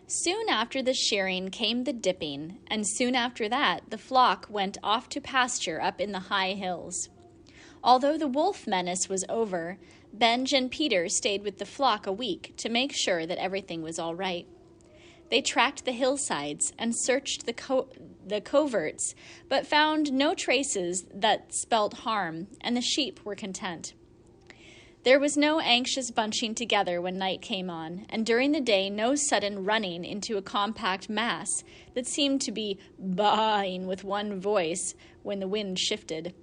Soon after the shearing came the dipping, and soon after that the flock went off to pasture up in the high hills. Although the wolf menace was over, Benj and Peter stayed with the flock a week to make sure that everything was all right. They tracked the hillsides and searched the coverts, but found no traces that spelt harm, and the sheep were content. There was no anxious bunching together when night came on, and during the day no sudden running into a compact mass that seemed to be baaing with one voice when the wind shifted.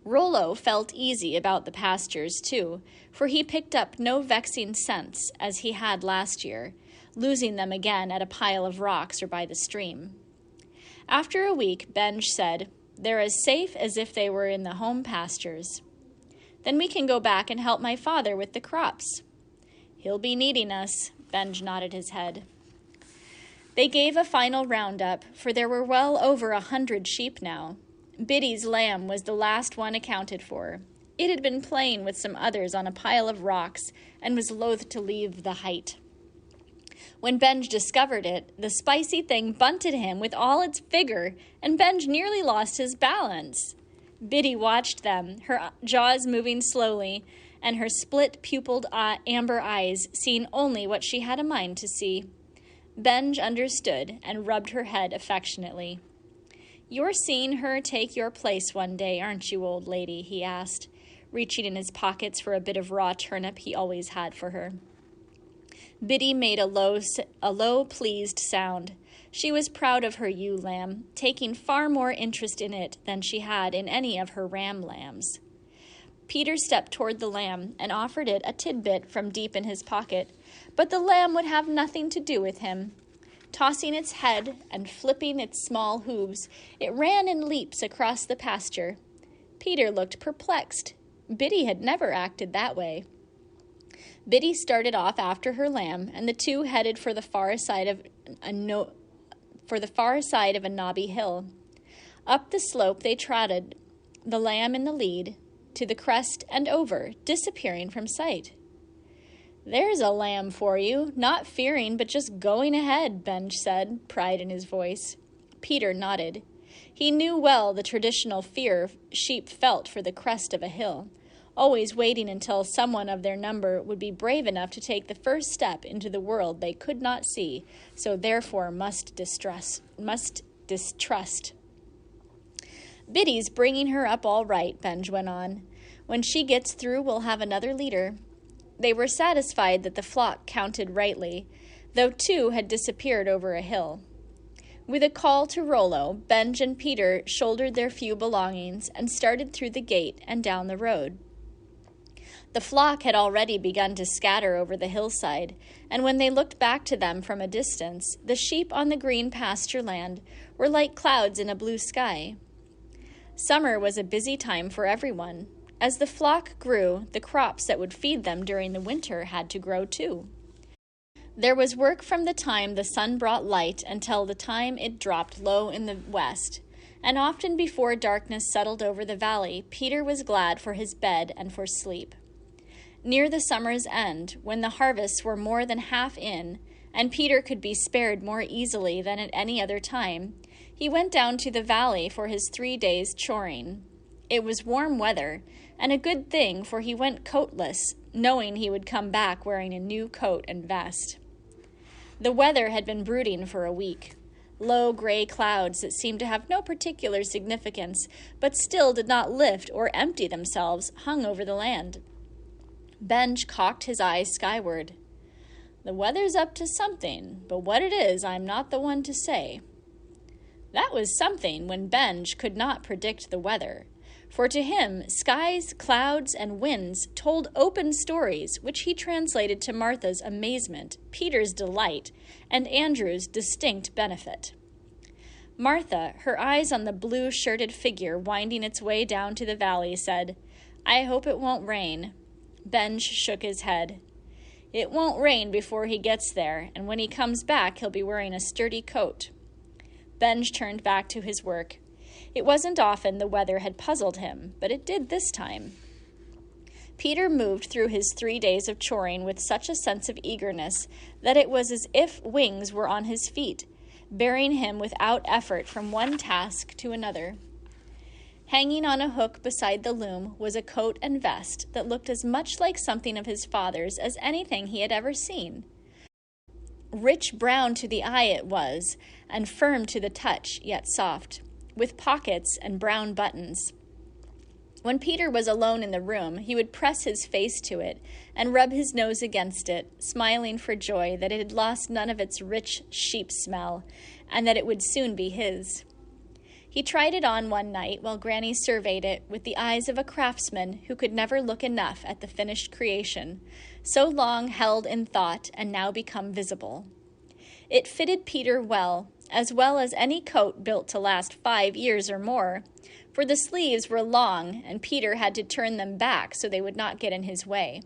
Rollo felt easy about the pastures, too, for he picked up no vexing scents as he had last year, losing them again at a pile of rocks or by the stream. After a week, Benj said, "They're as safe as if they were in the home pastures. Then we can go back and help my father with the crops." "He'll be needing us," Benj nodded his head. They gave a final roundup, for there were well over 100 sheep now. Biddy's lamb was the last one accounted for. It had been playing with some others on a pile of rocks and was loath to leave the height. When Benj discovered it, the spicy thing bunted him with all its vigor, and Benj nearly lost his balance. Biddy watched them, her jaws moving slowly, and her split-pupilled amber eyes seeing only what she had a mind to see. Benj understood and rubbed her head affectionately. "You're seeing her take your place one day, aren't you, old lady?" he asked, reaching in his pockets for a bit of raw turnip he always had for her. Biddy made a low, pleased sound. She was proud of her ewe lamb, taking far more interest in it than she had in any of her ram lambs. Peter stepped toward the lamb and offered it a tidbit from deep in his pocket, but the lamb would have nothing to do with him. Tossing its head and flipping its small hooves, it ran in leaps across the pasture. Peter looked perplexed. Biddy had never acted that way. Biddy started off after her lamb, and the two headed for the far side of a knobby hill. Up the slope they trotted, the lamb in the lead, to the crest and over, disappearing from sight. "There's a lamb for you, not fearing but just going ahead," Benj said, pride in his voice. Peter nodded. He knew well the traditional fear sheep felt for the crest of a hill, always waiting until someone of their number would be brave enough to take the first step into the world they could not see, so therefore must distrust. "Biddy's bringing her up all right," Benj went on. "When she gets through, we'll have another leader." They were satisfied that the flock counted rightly, though 2 had disappeared over a hill. With a call to Rollo, Benj and Peter shouldered their few belongings and started through the gate and down the road. The flock had already begun to scatter over the hillside, and when they looked back to them from a distance, the sheep on the green pasture land were like clouds in a blue sky. Summer was a busy time for everyone. As the flock grew, the crops that would feed them during the winter had to grow too. There was work from the time the sun brought light until the time it dropped low in the west, and often before darkness settled over the valley, Peter was glad for his bed and for sleep. Near the summer's end, when the harvests were more than half in, and Peter could be spared more easily than at any other time, he went down to the valley for his 3 days' choring. It was warm weather, and a good thing, for he went coatless, knowing he would come back wearing a new coat and vest. The weather had been brooding for a week. Low gray clouds that seemed to have no particular significance, but still did not lift or empty themselves, hung over the land. Benj cocked his eyes skyward. "The weather's up to something, but what it is, I'm not the one to say." That was something when Benj could not predict the weather, for to him skies, clouds, and winds told open stories which he translated to Martha's amazement, Peter's delight, and Andrew's distinct benefit. Martha, her eyes on the blue-shirted figure winding its way down to the valley, said, "I hope it won't rain." Benj shook his head. "It won't rain before he gets there, and when he comes back, he'll be wearing a sturdy coat." Benj turned back to his work. It wasn't often the weather had puzzled him, but it did this time. Peter moved through his 3 days of choring with such a sense of eagerness that it was as if wings were on his feet, bearing him without effort from one task to another. Hanging on a hook beside the loom was a coat and vest that looked as much like something of his father's as anything he had ever seen. Rich brown to the eye it was, and firm to the touch, yet soft, with pockets and brown buttons. When Peter was alone in the room, he would press his face to it and rub his nose against it, smiling for joy that it had lost none of its rich sheep smell, and that it would soon be his. He tried it on one night while Granny surveyed it with the eyes of a craftsman who could never look enough at the finished creation, so long held in thought and now become visible. It fitted Peter well as any coat built to last 5 years or more, for the sleeves were long and Peter had to turn them back so they would not get in his way.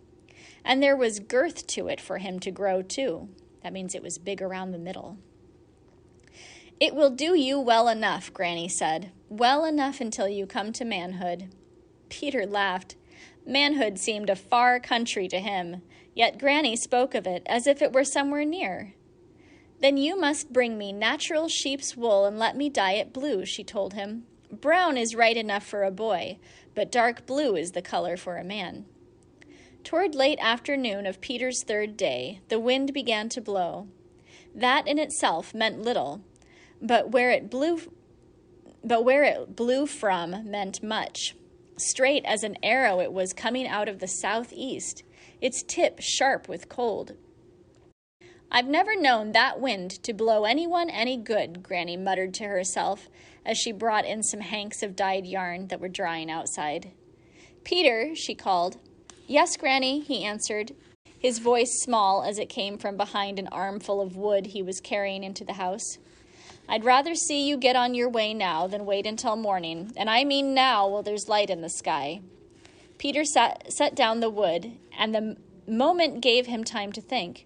And there was girth to it for him to grow too. That means it was big around the middle. "It will do you well enough," Granny said. "Well enough until you come to manhood." Peter laughed. Manhood seemed a far country to him, yet Granny spoke of it as if it were somewhere near. "Then you must bring me natural sheep's wool and let me dye it blue," she told him. "Brown is right enough for a boy, but dark blue is the color for a man." Toward late afternoon of Peter's 3rd day, the wind began to blow. That in itself meant little, but where it blew from meant much. Straight as an arrow it was coming out of the southeast, its tip sharp with cold. "I've never known that wind to blow anyone any good," Granny muttered to herself as she brought in some hanks of dyed yarn that were drying outside. "Peter," she called. "Yes, Granny," he answered, his voice small as it came from behind an armful of wood he was carrying into the house. "I'd rather see you get on your way now than wait until morning, and I mean now while there's light in the sky." Peter set down the wood, and the moment gave him time to think.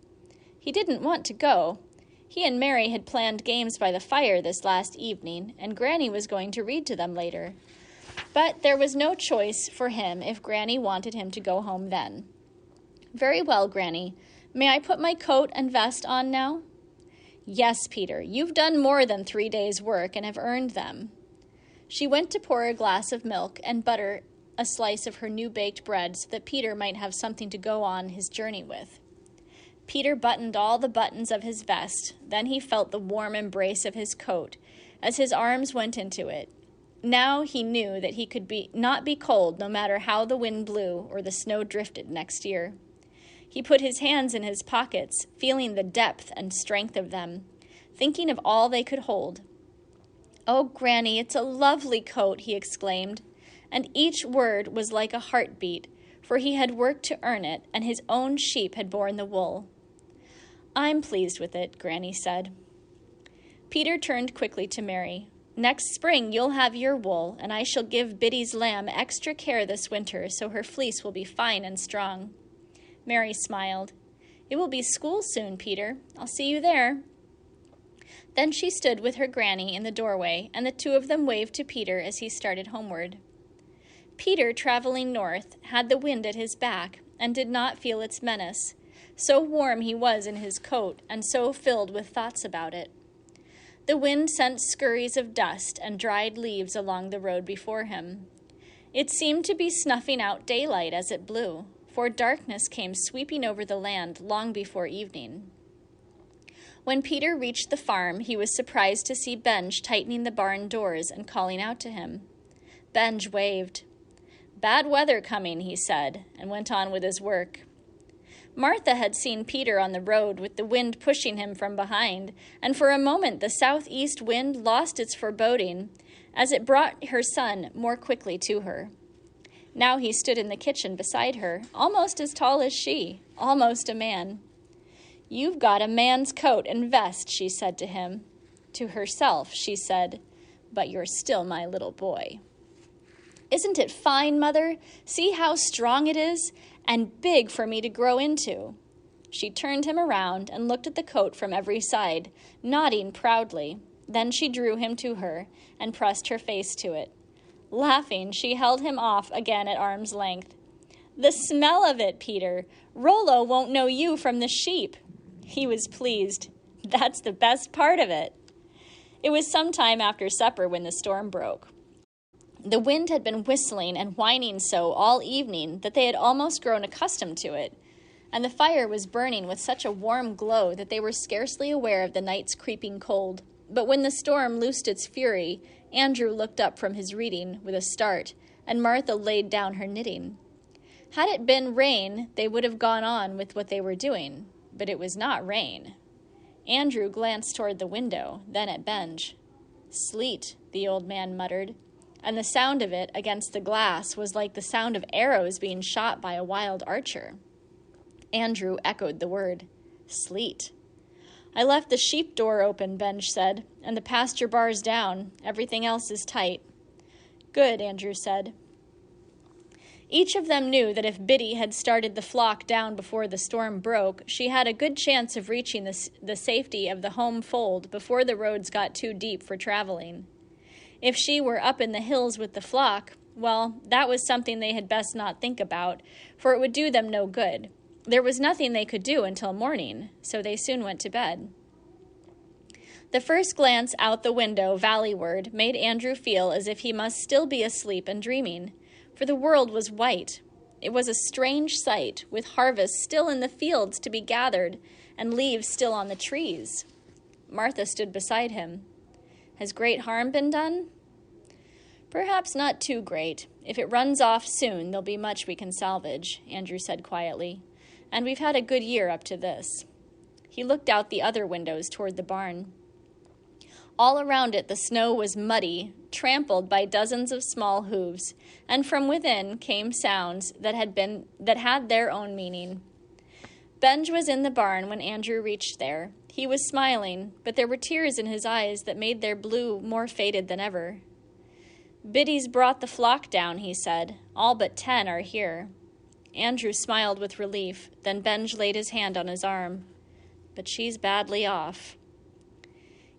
He didn't want to go. He and Mary had planned games by the fire this last evening, and Granny was going to read to them later. But there was no choice for him if Granny wanted him to go home then. "Very well, Granny. May I put my coat and vest on now?" "Yes, Peter, you've done more than 3 days' work and have earned them." She went to pour a glass of milk and butter a slice of her new-baked bread so that Peter might have something to go on his journey with. Peter buttoned all the buttons of his vest. Then he felt the warm embrace of his coat as his arms went into it. Now he knew that he could not be cold no matter how the wind blew or the snow drifted next year. He put his hands in his pockets, feeling the depth and strength of them, thinking of all they could hold. "Oh, Granny, it's a lovely coat," he exclaimed, and each word was like a heartbeat, for he had worked to earn it, and his own sheep had borne the wool. "I'm pleased with it," Granny said. Peter turned quickly to Mary. "Next spring you'll have your wool, and I shall give Biddy's lamb extra care this winter so her fleece will be fine and strong." Mary smiled. "It will be school soon, Peter. I'll see you there." Then she stood with her granny in the doorway, and the two of them waved to Peter as he started homeward. Peter, traveling north, had the wind at his back and did not feel its menace. So warm he was in his coat and so filled with thoughts about it. The wind sent scurries of dust and dried leaves along the road before him. It seemed to be snuffing out daylight as it blew, for darkness came sweeping over the land long before evening. When Peter reached the farm, he was surprised to see Benj tightening the barn doors and calling out to him. Benj waved. "Bad weather coming," he said, and went on with his work. Martha had seen Peter on the road with the wind pushing him from behind, and for a moment the southeast wind lost its foreboding as it brought her son more quickly to her. Now he stood in the kitchen beside her, almost as tall as she, almost a man. "You've got a man's coat and vest," she said to him. To herself, she said, "But you're still my little boy." "Isn't it fine, Mother? See how strong it is, and big for me to grow into." She turned him around and looked at the coat from every side, nodding proudly. Then she drew him to her and pressed her face to it. Laughing, she held him off again at arm's length. "The smell of it, Peter. Rollo won't know you from the sheep." He was pleased. "That's the best part of it." It was some time after supper when the storm broke. The wind had been whistling and whining so all evening that they had almost grown accustomed to it, and the fire was burning with such a warm glow that they were scarcely aware of the night's creeping cold. But when the storm loosed its fury, Andrew looked up from his reading with a start, and Martha laid down her knitting. Had it been rain, they would have gone on with what they were doing, but it was not rain. Andrew glanced toward the window, then at Benj. "Sleet," the old man muttered, and the sound of it against the glass was like the sound of arrows being shot by a wild archer. Andrew echoed the word. "Sleet." "I left the sheep door open," Benj said, "and the pasture bars down. Everything else is tight." "Good," Andrew said. Each of them knew that if Biddy had started the flock down before the storm broke, she had a good chance of reaching the safety of the home fold before the roads got too deep for traveling. If she were up in the hills with the flock, well, that was something they had best not think about, for it would do them no good. There was nothing they could do until morning, so they soon went to bed. The first glance out the window valleyward made Andrew feel as if he must still be asleep and dreaming, for the world was white. It was a strange sight, with harvest still in the fields to be gathered and leaves still on the trees. Martha stood beside him. "Has great harm been done?" "Perhaps not too great. If it runs off soon, there'll be much we can salvage," Andrew said quietly. "And we've had a good year up to this." He looked out the other windows toward the barn. All around it the snow was muddy, trampled by dozens of small hooves, and from within came sounds that had their own meaning. Benj was in the barn when Andrew reached there. He was smiling, but there were tears in his eyes that made their blue more faded than ever. "Biddy's brought the flock down," he said. "All but 10 are here." Andrew smiled with relief, then Benj laid his hand on his arm. "But she's badly off."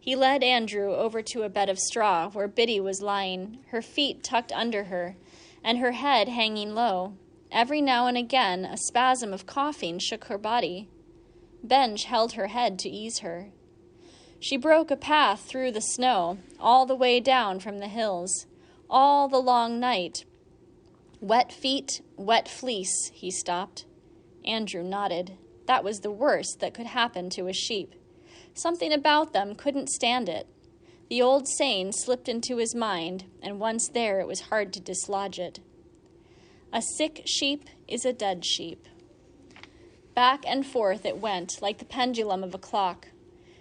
He led Andrew over to a bed of straw where Biddy was lying, her feet tucked under her, and her head hanging low. Every now and again a spasm of coughing shook her body. Benj held her head to ease her. She broke a path through the snow, all the way down from the hills, all the long night. "Wet feet, wet fleece," he stopped. Andrew nodded. That was the worst that could happen to a sheep. Something about them couldn't stand it. The old saying slipped into his mind, and once there it was hard to dislodge it. A sick sheep is a dead sheep. Back and forth it went, like the pendulum of a clock.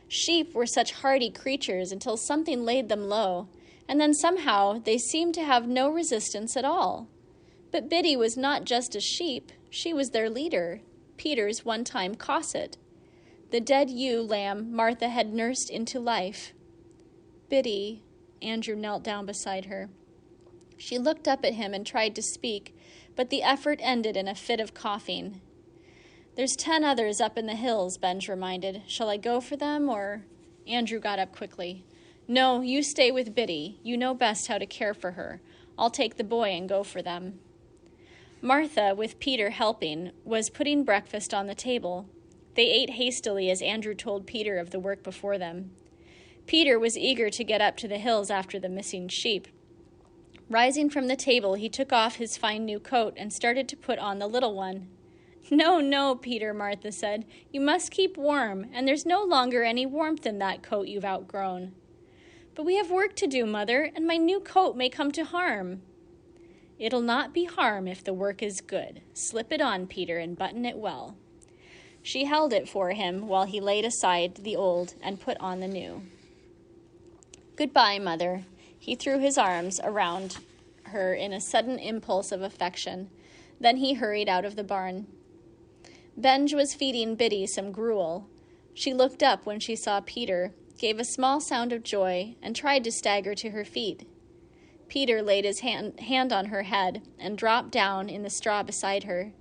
Sheep were such hardy creatures until something laid them low, and then somehow they seemed to have no resistance at all. But Biddy was not just a sheep, she was their leader, Peter's one-time Cosset, the dead ewe lamb Martha had nursed into life. "Biddy," Andrew knelt down beside her. She looked up at him and tried to speak, but the effort ended in a fit of coughing. "There's 10 others up in the hills," Benj reminded. "Shall I go for them, or—" Andrew got up quickly. "No, you stay with Biddy. You know best how to care for her. I'll take the boy and go for them." Martha, with Peter helping, was putting breakfast on the table. They ate hastily as Andrew told Peter of the work before them. Peter was eager to get up to the hills after the missing sheep. Rising from the table, he took off his fine new coat and started to put on the little one. "No, no, Peter," Martha said. "You must keep warm, and there's no longer any warmth in that coat you've outgrown." "But we have work to do, Mother, and my new coat may come to harm." "It'll not be harm if the work is good. Slip it on, Peter, and button it well." She held it for him while he laid aside the old and put on the new. "Goodbye, Mother." He threw his arms around her in a sudden impulse of affection. Then he hurried out of the barn. Benj was feeding Biddy some gruel. She looked up when she saw Peter, gave a small sound of joy, and tried to stagger to her feet. Peter laid his hand on her head and dropped down in the straw beside her.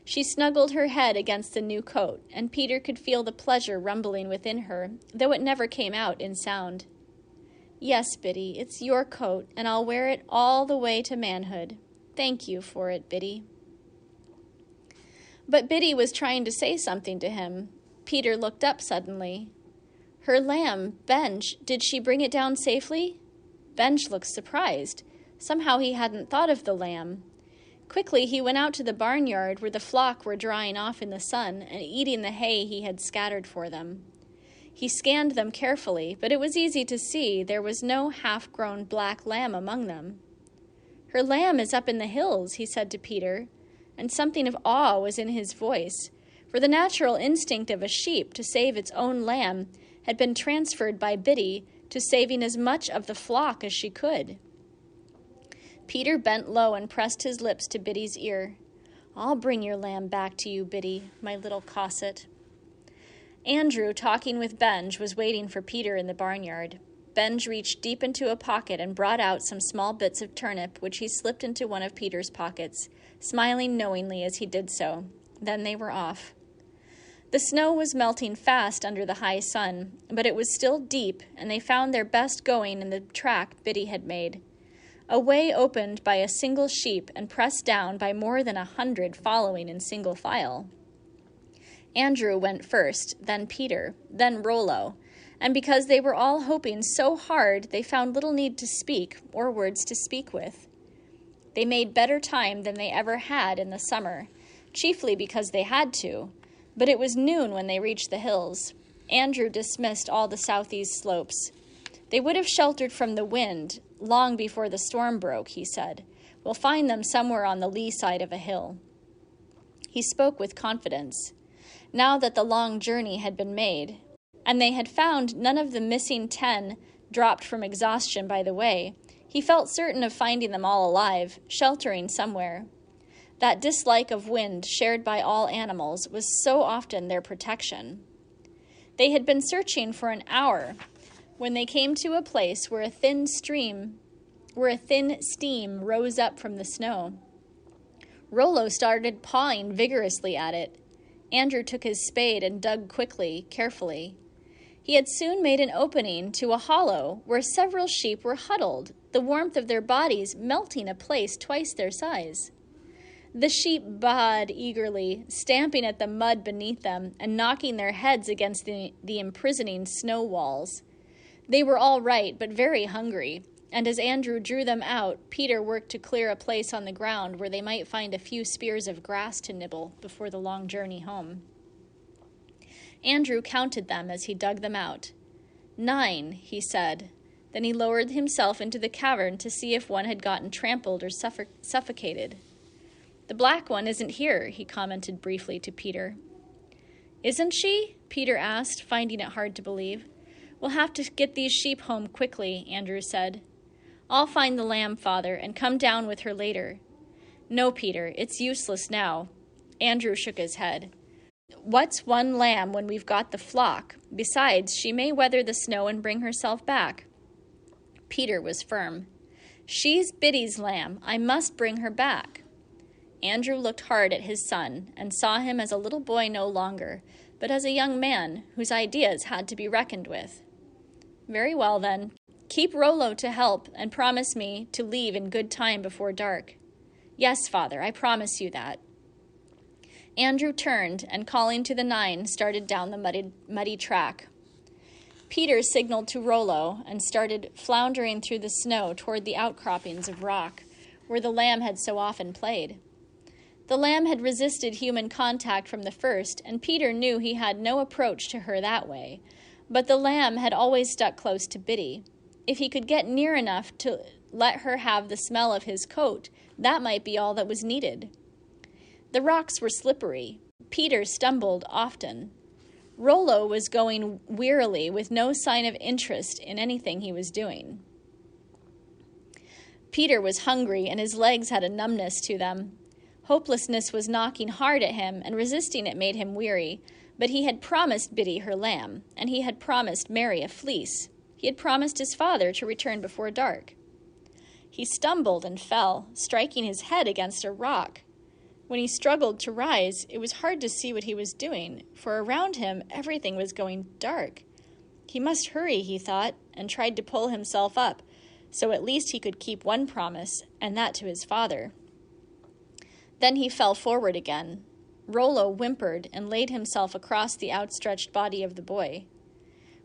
She snuggled her head against the new coat, and Peter could feel the pleasure rumbling within her, though it never came out in sound. "Yes, Biddy, it's your coat, and I'll wear it all the way to manhood. Thank you for it, Biddy." But Biddy was trying to say something to him. Peter looked up suddenly. Her lamb, Benj, did she bring it down safely? Benj looked surprised. Somehow he hadn't thought of the lamb. Quickly he went out to the barnyard where the flock were drying off in the sun and eating the hay he had scattered for them. He scanned them carefully, but it was easy to see there was no half-grown black lamb among them. Her lamb is up in the hills, he said to Peter, and something of awe was in his voice, for the natural instinct of a sheep to save its own lamb had been transferred by Biddy to saving as much of the flock as she could. Peter bent low and pressed his lips to Biddy's ear. I'll bring your lamb back to you, Biddy, my little cosset. Andrew, talking with Benj, was waiting for Peter in the barnyard. Benj reached deep into a pocket and brought out some small bits of turnip, which he slipped into one of Peter's pockets, smiling knowingly as he did so. Then they were off. The snow was melting fast under the high sun, but it was still deep, and they found their best going in the track Biddy had made. A way opened by a single sheep and pressed down by more than 100 following in single file. Andrew went first, then Peter, then Rollo, and because they were all hoping so hard, they found little need to speak or words to speak with. They made better time than they ever had in the summer, chiefly because they had to, but it was noon when they reached the hills. Andrew dismissed all the southeast slopes. They would have sheltered from the wind long before the storm broke, he said. We'll find them somewhere on the lee side of a hill. He spoke with confidence. Now that the long journey had been made, and they had found none of the missing 10 dropped from exhaustion by the way, he felt certain of finding them all alive, sheltering somewhere. That dislike of wind shared by all animals was so often their protection. They had been searching for an hour when they came to a place where a thin steam rose up from the snow. Rollo started pawing vigorously at it. Andrew took his spade and dug quickly, carefully. He had soon made an opening to a hollow where several sheep were huddled, the warmth of their bodies melting a place twice their size. The sheep baaed eagerly, stamping at the mud beneath them and knocking their heads against the imprisoning snow walls. They were all right, but very hungry, and as Andrew drew them out, Peter worked to clear a place on the ground where they might find a few spears of grass to nibble before the long journey home. Andrew counted them as he dug them out. 9, he said. Then he lowered himself into the cavern to see if one had gotten trampled or suffocated. The black one isn't here, he commented briefly to Peter. Isn't she? Peter asked, finding it hard to believe. We'll have to get these sheep home quickly, Andrew said. I'll find the lamb, Father, and come down with her later. No, Peter, it's useless now. Andrew shook his head. What's one lamb when we've got the flock? Besides, she may weather the snow and bring herself back. Peter was firm. She's Biddy's lamb. I must bring her back. Andrew looked hard at his son and saw him as a little boy no longer, but as a young man whose ideas had to be reckoned with. Very well, then. Keep Rollo to help and promise me to leave in good time before dark. Yes, Father, I promise you that. Andrew turned and, calling to the 9, started down the muddy track. Peter signaled to Rollo and started floundering through the snow toward the outcroppings of rock, where the lamb had so often played. The lamb had resisted human contact from the first, and Peter knew he had no approach to her that way, but the lamb had always stuck close to Biddy. If he could get near enough to let her have the smell of his coat, that might be all that was needed. The rocks were slippery. Peter stumbled often. Rollo was going wearily with no sign of interest in anything he was doing. Peter was hungry and his legs had a numbness to them. Hopelessness was knocking hard at him, and resisting it made him weary, but he had promised Biddy her lamb, and he had promised Mary a fleece. He had promised his father to return before dark. He stumbled and fell, striking his head against a rock. When he struggled to rise, it was hard to see what he was doing, for around him everything was going dark. He must hurry, he thought, and tried to pull himself up, so at least he could keep one promise, and that to his father. Then he fell forward again. Rollo whimpered and laid himself across the outstretched body of the boy.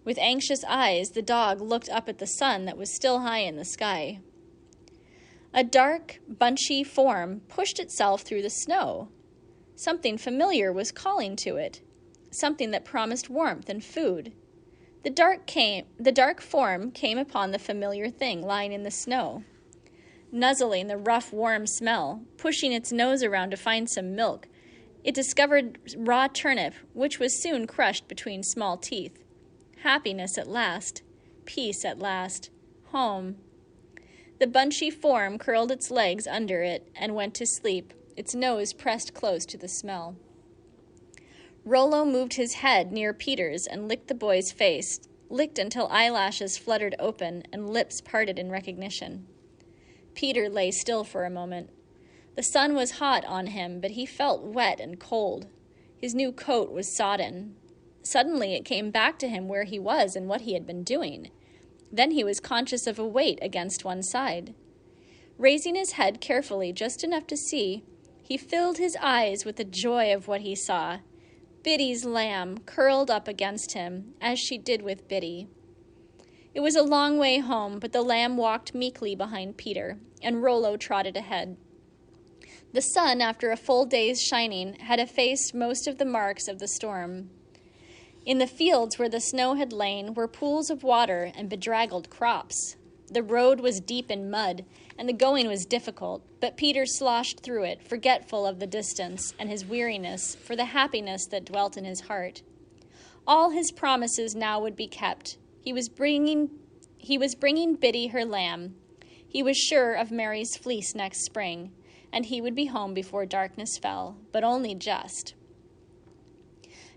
With anxious eyes, the dog looked up at the sun that was still high in the sky. A dark, bunchy form pushed itself through the snow. Something familiar was calling to it, something that promised warmth and food. The dark form came upon the familiar thing lying in the snow, nuzzling the rough, warm smell, pushing its nose around to find some milk. It discovered raw turnip, which was soon crushed between small teeth. Happiness at last, peace at last, home. The bunchy form curled its legs under it and went to sleep, its nose pressed close to the smell. Rollo moved his head near Peter's and licked the boy's face, licked until eyelashes fluttered open and lips parted in recognition. Peter lay still for a moment. The sun was hot on him, but he felt wet and cold. His new coat was sodden. Suddenly it came back to him where he was and what he had been doing. Then he was conscious of a weight against one side. Raising his head carefully, just enough to see, he filled his eyes with the joy of what he saw. Biddy's lamb curled up against him, as she did with Biddy. It was a long way home, but the lamb walked meekly behind Peter, and Rollo trotted ahead. The sun, after a full day's shining, had effaced most of the marks of the storm. In the fields where the snow had lain were pools of water and bedraggled crops. The road was deep in mud, and the going was difficult, but Peter sloshed through it, forgetful of the distance and his weariness, for the happiness that dwelt in his heart. All his promises now would be kept. He was bringing Biddy her lamb. He was sure of Mary's fleece next spring, and he would be home before darkness fell, but only just.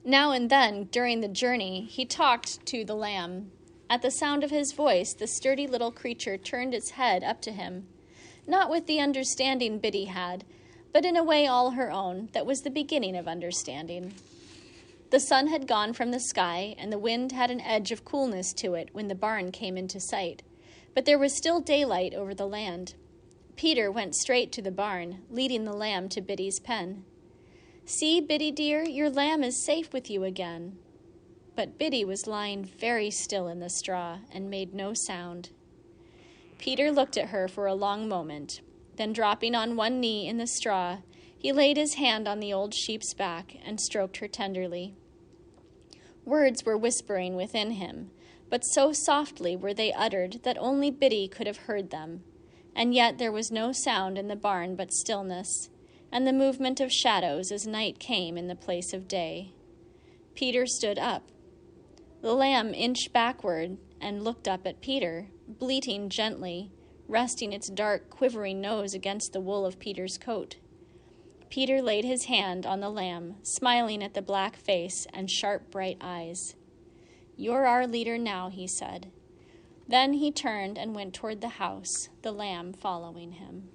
Now and then, during the journey, he talked to the lamb. At the sound of his voice, the sturdy little creature turned its head up to him, not with the understanding Biddy had, but in a way all her own, that was the beginning of understanding. The sun had gone from the sky, and the wind had an edge of coolness to it when the barn came into sight, but there was still daylight over the land. Peter went straight to the barn, leading the lamb to Biddy's pen. "See, Biddy dear, your lamb is safe with you again." But Biddy was lying very still in the straw and made no sound. Peter looked at her for a long moment. Then, dropping on one knee in the straw, he laid his hand on the old sheep's back and stroked her tenderly. Words were whispering within him, but so softly were they uttered that only Biddy could have heard them, and yet there was no sound in the barn but stillness, and the movement of shadows as night came in the place of day. Peter stood up. The lamb inched backward and looked up at Peter, bleating gently, resting its dark, quivering nose against the wool of Peter's coat. Peter laid his hand on the lamb, smiling at the black face and sharp, bright eyes. "You're our leader now," he said. Then he turned and went toward the house, the lamb following him.